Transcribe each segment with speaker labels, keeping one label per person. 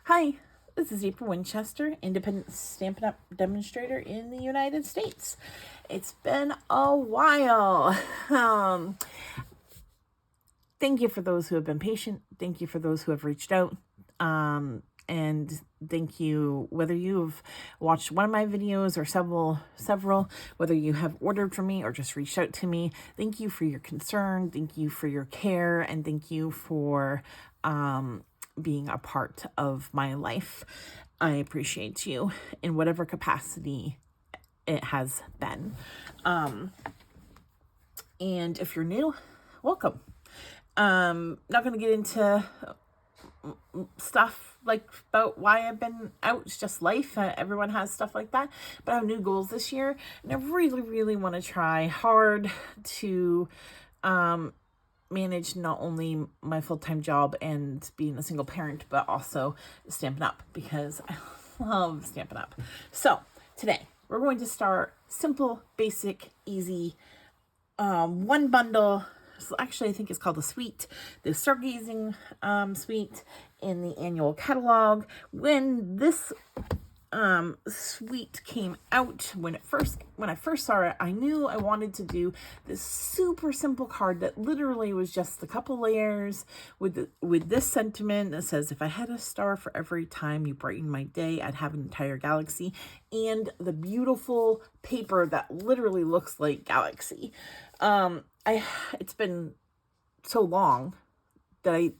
Speaker 1: Hi, this is April Winchester, independent Stampin' Up! Demonstrator in the United States. It's been a while. Thank you for those who have been patient. Thank you for those who have reached out. And thank you, whether you've watched one of my videos or several, whether you have ordered from me or just reached out to me. Thank you for your concern. Thank you for your care. And thank you for being a part of my life. I appreciate you in whatever capacity it has been. And if you're new, welcome. Not going to get into stuff like about why I've been out. It's just life. Everyone has stuff like that. But I have new goals this year, and I really want to try hard to manage not only my full-time job and being a single parent, but also Stampin' Up! Because I love Stampin' Up! So today we're going to start simple, basic, easy, one bundle. So actually, I think it's called the Stargazing suite in the annual catalog. When this suite came out, when I first saw it, I knew I wanted to do this super simple card that literally was just a couple layers with this sentiment that says, if I had a star for every time you brighten my day, I'd have an entire galaxy, and the beautiful paper that literally looks like galaxy. It's been so long that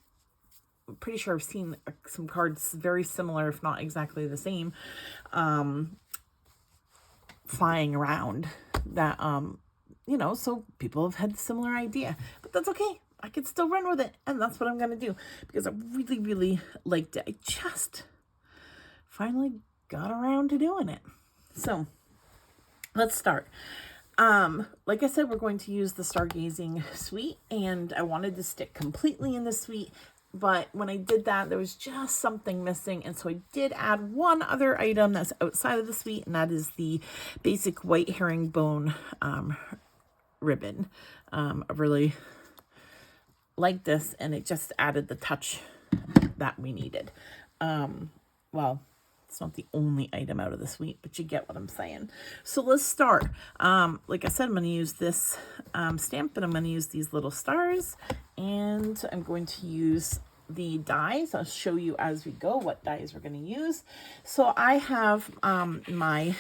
Speaker 1: I'm pretty sure I've seen some cards very similar, if not exactly the same, flying around that, so people have had a similar idea, but that's okay. I could still run with it, and that's what I'm going to do because I really liked it. I just finally got around to doing it. So let's start. Like I said, we're going to use the Stargazing suite, and I wanted to stick completely in the suite, but when I did that, there was just something missing, and so I did add one other item that's outside of the suite, and that is the basic white herringbone ribbon. I really like this, and it just added the touch that we needed. Well, it's not the only item out of the suite, but you get what I'm saying. So let's start. Like I said, I'm going to use this stamp, and I'm going to use these little stars, and I'm going to use the dies. I'll show you as we go what dies we're going to use. So I have my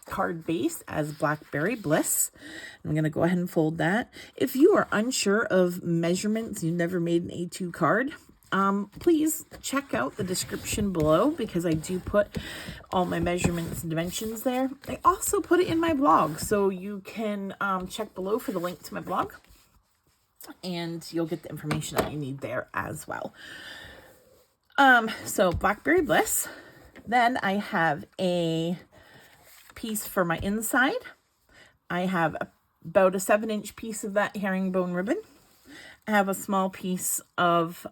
Speaker 1: card base as Blackberry Bliss. I'm going to go ahead and fold that. If you are unsure of measurements, you've never made an A2 card, please check out the description below because I do put all my measurements and dimensions there. I also put it in my blog, so you can check below for the link to my blog, and you'll get the information that you need there as well. So Blackberry Bliss. Then I have a piece for my inside. I have about a 7-inch piece of that herringbone ribbon. I have a small piece of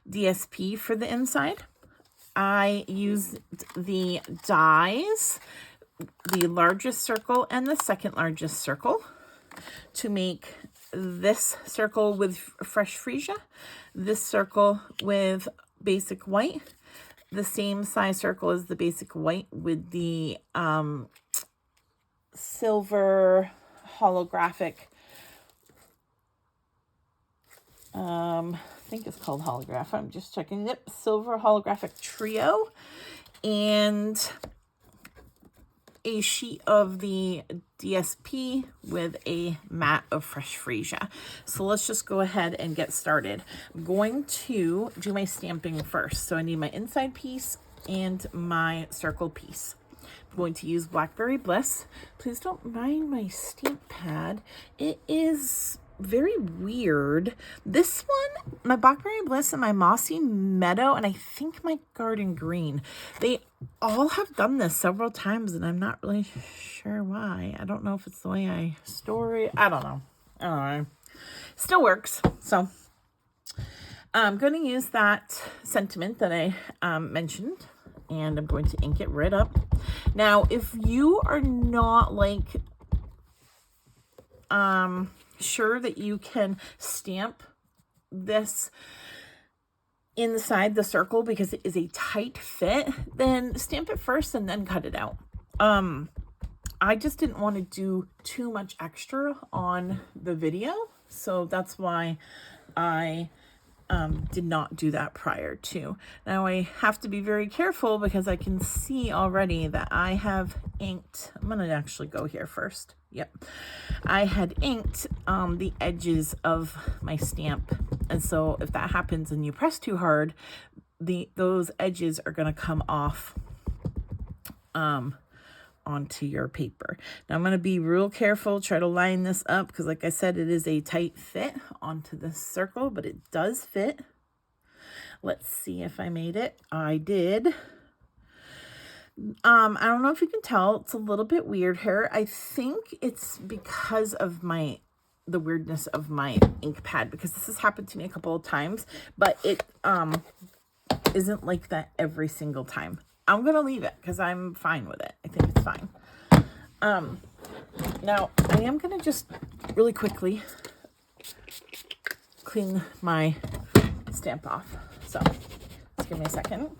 Speaker 1: DSP for the inside. I used the dies, the largest circle and the second largest circle, to make this circle with fresh freesia, this circle with basic white, the same size circle as the basic white with the silver holographic, I think it's called holograph. I'm just checking. Yep, silver holographic trio, and a sheet of the DSP with a mat of fresh freesia. So let's just go ahead and get started. I'm going to do my stamping first. So I need my inside piece and my circle piece. I'm going to use Blackberry Bliss. Please don't mind my stamp pad. It is very weird. This one, my Blackberry Bliss and my Mossy Meadow, and I think my Garden Green, they all have done this several times, and I'm not really sure why. I don't know if it's the way I store it. I don't know. Still works. So I'm going to use that sentiment that I mentioned, and I'm going to ink it right up. Now, if you are not like sure that you can stamp this inside the circle because it is a tight fit, then stamp it first and then cut it out. I just didn't want to do too much extra on the video, so that's why I did not do that prior to. Now I have to be very careful because I can see already that I have inked. I'm going to actually go here first. Yep. I had inked the edges of my stamp. And so if that happens and you press too hard, those edges are going to come off onto your paper. Now I'm going to be real careful, try to line this up because like I said, it is a tight fit onto this circle, but it does fit. Let's see if I made it. I did. I don't know if you can tell, it's a little bit weird here. I think it's because of the weirdness of my ink pad, because this has happened to me a couple of times, but it isn't like that every single time. I'm going to leave it because I'm fine with it. I think it's fine. Now, I am going to just really quickly clean my stamp off. So, just give me a second.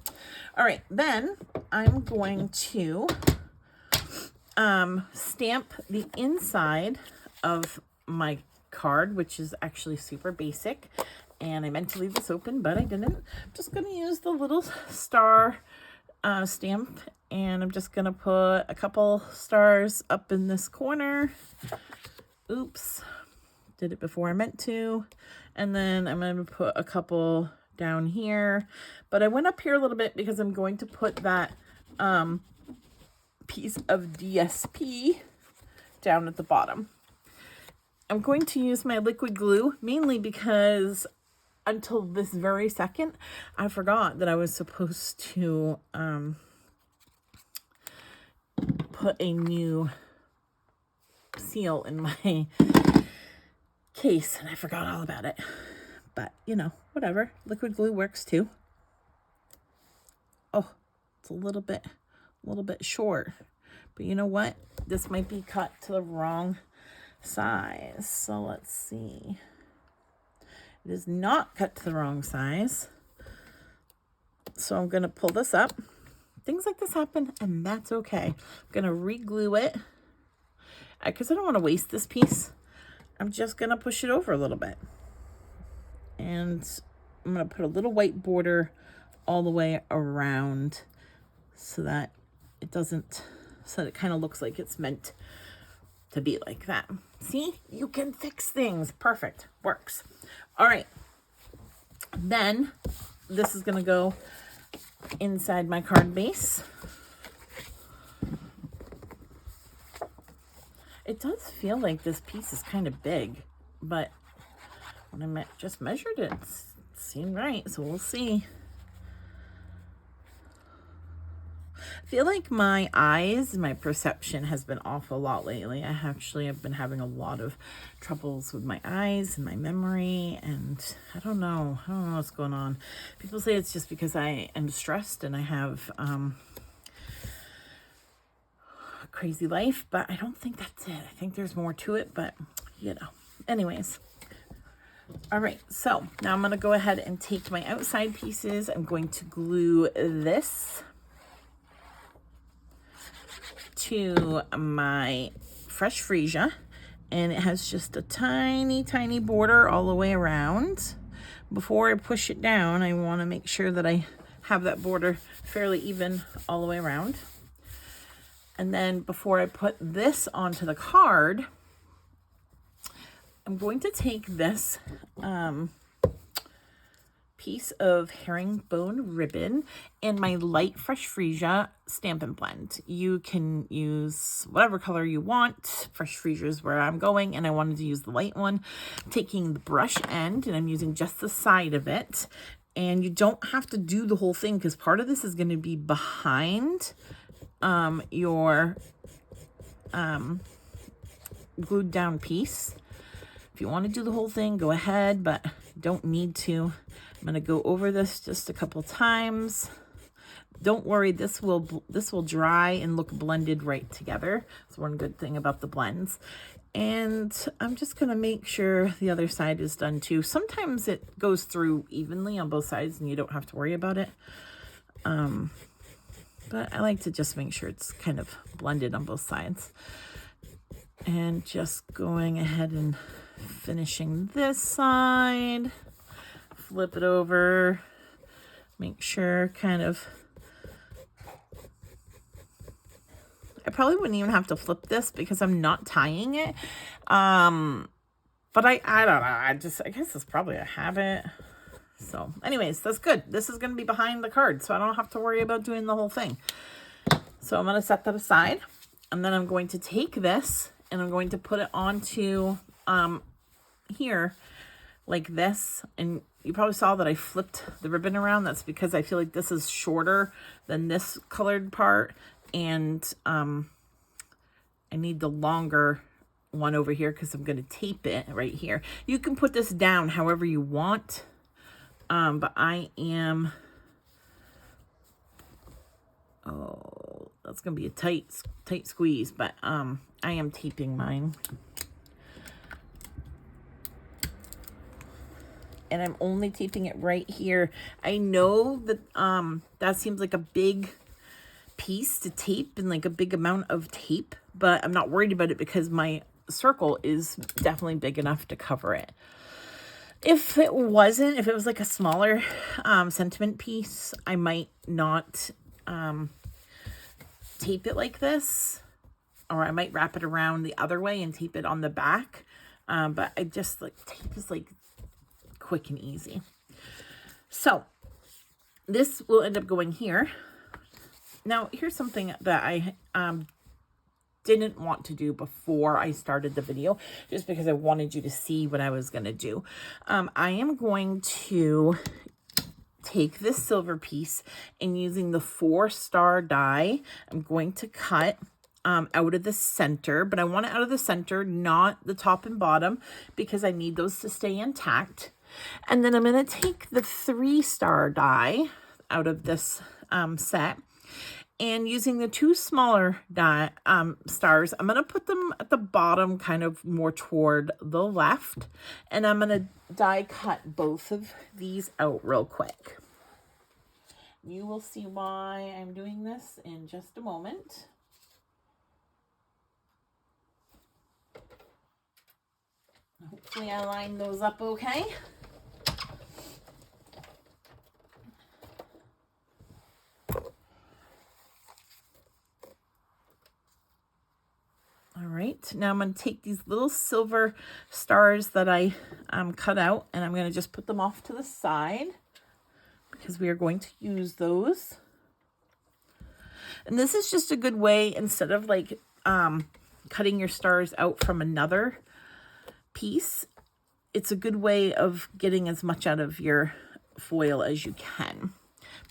Speaker 1: All right, then I'm going to stamp the inside of my card, which is actually super basic. And I meant to leave this open, but I didn't. I'm just going to use the little star stamp, and I'm just gonna put a couple stars up in this corner. Oops, did it before I meant to. And then I'm gonna put a couple down here, but I went up here a little bit because I'm going to put that piece of DSP down at the bottom. I'm going to use my liquid glue mainly because until this very second, I forgot that I was supposed to put a new seal in my case, and I forgot all about it. But, you know, whatever. Liquid glue works too. Oh, it's a little bit short. But you know what? This might be cut to the wrong size. So let's see. It is not cut to the wrong size. So I'm going to pull this up. Things like this happen, and that's okay. I'm going to re-glue it because I don't want to waste this piece. I'm just going to push it over a little bit. And I'm going to put a little white border all the way around so that it doesn't, so that it kind of looks like it's meant to be like that. See, you can fix things. Perfect. Works. All right. Then this is going to go inside my card base. It does feel like this piece is kind of big, but when I just measured it, it seemed right. So we'll see. I feel like my eyes, my perception has been off a lot lately. I actually have been having a lot of troubles with my eyes and my memory, and I don't know what's going on. People say it's just because I am stressed and I have a crazy life, but I don't think that's it. I think there's more to it, but you know. Anyways. All right, so now I'm going to go ahead and take my outside pieces. I'm going to glue this to my fresh freesia, and it has just a tiny border all the way around. Before I push it down, I want to make sure that I have that border fairly even all the way around. And then before I put this onto the card, I'm going to take this piece of herringbone ribbon and my light fresh freesia Stampin' Blend. You can use whatever color you want. Fresh freesia is where I'm going, and I wanted to use the light one. I'm taking the brush end, and I'm using just the side of it. And you don't have to do the whole thing because part of this is going to be behind your glued down piece. If you want to do the whole thing, go ahead, but don't need to. I'm going to go over this just a couple times. Don't worry, this will dry and look blended right together. That's one good thing about the blends. And I'm just going to make sure the other side is done too. Sometimes it goes through evenly on both sides and you don't have to worry about it. But I like to just make sure it's kind of blended on both sides. And just going ahead and finishing this side. Flip it over. Make sure kind of... I probably wouldn't even have to flip this because I'm not tying it. But I don't know. I guess it's probably a habit. So anyways, that's good. This is going to be behind the card, so I don't have to worry about doing the whole thing. So I'm going to set that aside. And then I'm going to take this and I'm going to put it onto here like this. And you probably saw that I flipped the ribbon around. That's because I feel like this is shorter than this colored part. And I need the longer one over here because I'm going to tape it right here. You can put this down however you want. But I am... Oh, that's going to be a tight squeeze. But I am taping mine. And I'm only taping it right here. I know that that seems like a big piece to tape and like a big amount of tape, but I'm not worried about it because my circle is definitely big enough to cover it. If it wasn't, if it was like a smaller sentiment piece, I might not tape it like this, or I might wrap it around the other way and tape it on the back. But I just like tape is like quick and easy. So this will end up going here. Now, here's something that I didn't want to do before I started the video, just because I wanted you to see what I was going to do. I am going to take this silver piece and using the 4-star die, I'm going to cut out of the center, but I want it out of the center, not the top and bottom, because I need those to stay intact. And then I'm going to take the 3-star die out of this set. And using the 2 smaller die, stars, I'm going to put them at the bottom, kind of more toward the left. And I'm going to die cut both of these out real quick. You will see why I'm doing this in just a moment. Hopefully I line those up okay. All right, now I'm going to take these little silver stars that I cut out, and I'm going to just put them off to the side because we are going to use those. And this is just a good way, instead of like cutting your stars out from another piece, it's a good way of getting as much out of your foil as you can.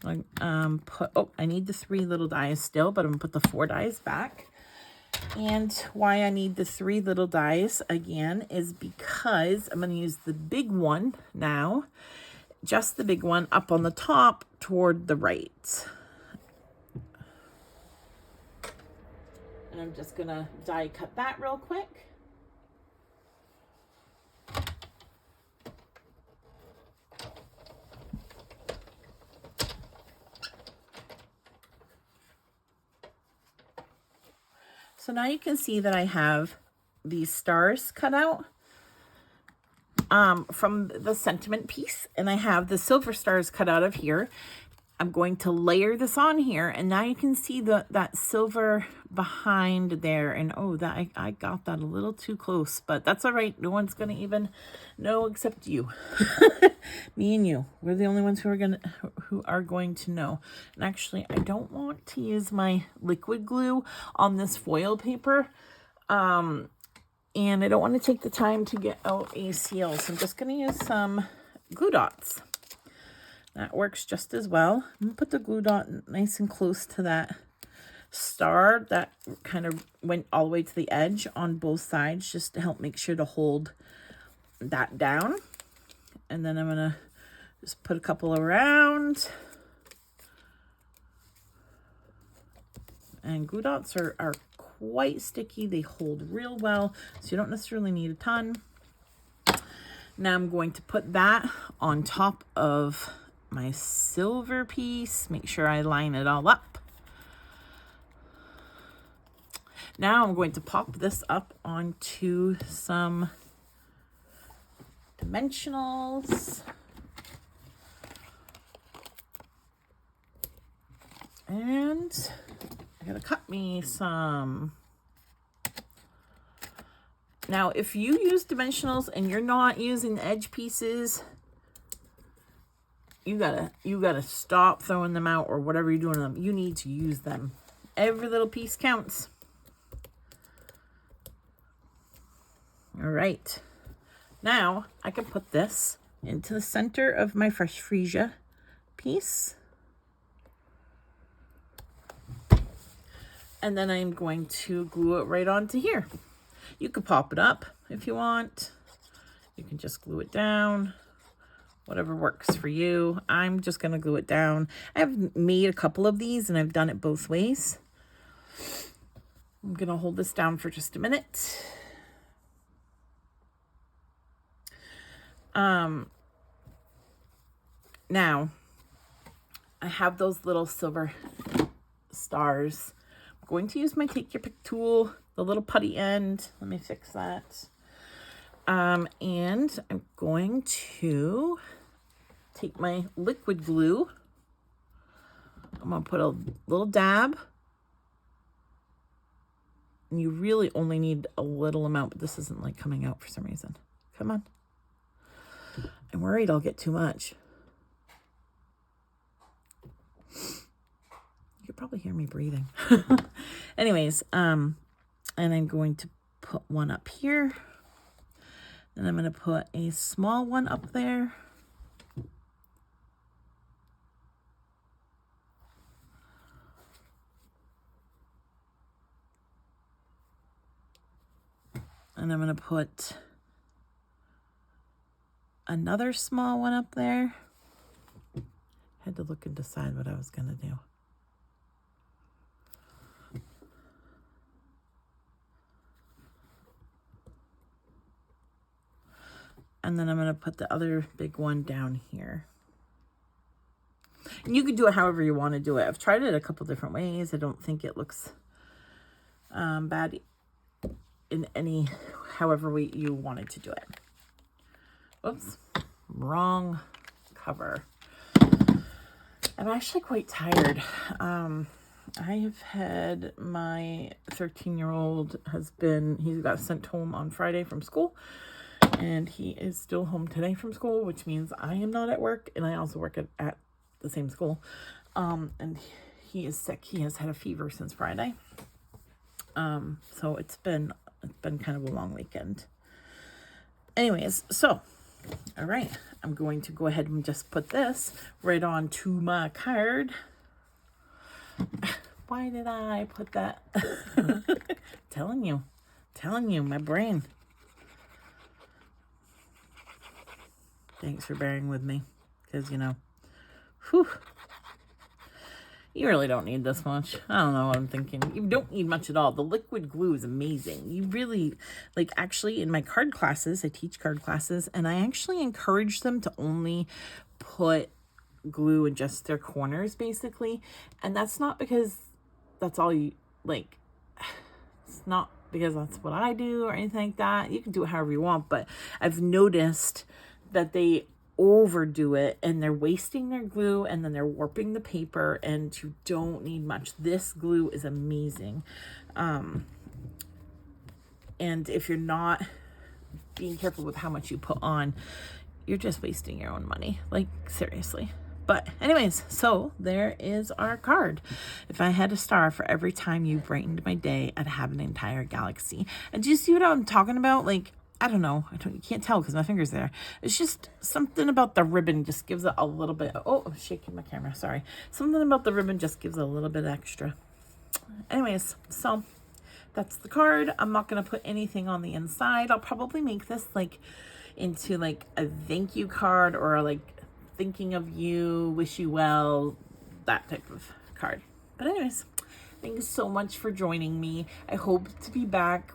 Speaker 1: I need the 3 little dies still, but I'm going to put the 4 dies back. And why I need the 3 little dies again is because I'm going to use the big one now, just the big one up on the top toward the right. And I'm just going to die cut that real quick. So now you can see that I have these stars cut out from the sentiment piece, and I have the silver stars cut out of here. I'm going to layer this on here, and now you can see that silver behind there. And oh, that I got that a little too close, but that's all right. No one's gonna even know except you. Me and you. We're the only ones who are going to know. And actually, I don't want to use my liquid glue on this foil paper. And I don't want to take the time to get out a seal, so I'm just gonna use some glue dots. That works just as well. I'm going to put the glue dot nice and close to that star that kind of went all the way to the edge on both sides, just to help make sure to hold that down. And then I'm going to just put a couple around. And glue dots are quite sticky. They hold real well, so you don't necessarily need a ton. Now I'm going to put that on top of my silver piece. Make sure I line it all up. Now I'm going to pop this up onto some dimensionals. And I gotta cut me some. Now, if you use dimensionals and you're not using the edge pieces, you gotta stop throwing them out or whatever you're doing to them. You need to use them. Every little piece counts. All right. Now I can put this into the center of my fresh freesia piece. And then I'm going to glue it right onto here. You could pop it up if you want. You can just glue it down. Whatever works for you. I'm just going to glue it down. I've made a couple of these and I've done it both ways. I'm going to hold this down for just a minute. Now, I have those little silver stars. I'm going to use my Take Your Pick tool, the little putty end. Let me fix that. And I'm going to take my liquid glue. I'm going to put a little dab. And you really only need a little amount, but this isn't like coming out for some reason. Come on. I'm worried I'll get too much. You could probably hear me breathing. Anyways, and I'm going to put one up here. Then I'm going to put a small one up there. And I'm going to put another small one up there. Had to look and decide what I was going to do. And then I'm going to put the other big one down here. And you can do it however you want to do it. I've tried it a couple different ways. I don't think it looks bad in any, however way you wanted to do it. Oops, wrong cover. I'm actually quite tired. I have had my 13-year-old he got sent home on Friday from school, and he is still home today from school, which means I am not at work, and I also work at the same school. And he is sick. He has had a fever since Friday. So it's been kind of a long weekend. Anyways, so all right, I'm going to go ahead and just put this right onto my card. Why did I put that? telling you, my brain. Thanks for bearing with me, because, whew, you really don't need this much. I don't know what I'm thinking. You don't need much at all. The liquid glue is amazing. You really, actually in my card classes, I teach card classes, and I actually encourage them to only put glue in just their corners, basically. And that's not because that's all you, it's not because that's what I do or anything like that. You can do it however you want, but I've noticed that they overdo it and they're wasting their glue and then they're warping the paper, and you don't need much. This glue is amazing. And if you're not being careful with how much you put on, you're just wasting your own money. Seriously. But anyways, so there is our card. If I had a star for every time you brightened my day, I'd have an entire galaxy. And do you see what I'm talking about? I don't know. You can't tell because my finger's there. It's just something about the ribbon just gives it a little bit. Oh, I'm shaking my camera. Sorry. Something about the ribbon just gives it a little bit extra. Anyways, so that's the card. I'm not going to put anything on the inside. I'll probably make this into a thank you card, or thinking of you, wish you well, that type of card. But anyways, Thanks so much for joining me. I hope to be back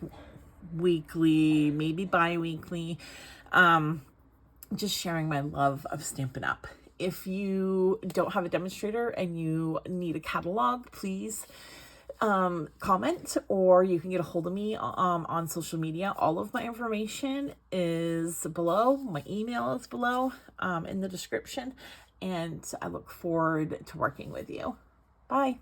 Speaker 1: weekly, maybe bi-weekly, just sharing my love of Stampin' Up. If you don't have a demonstrator and you need a catalog, please comment, or you can get a hold of me on social media. All of my information is below. My email is below in the description, and I look forward to working with you. Bye.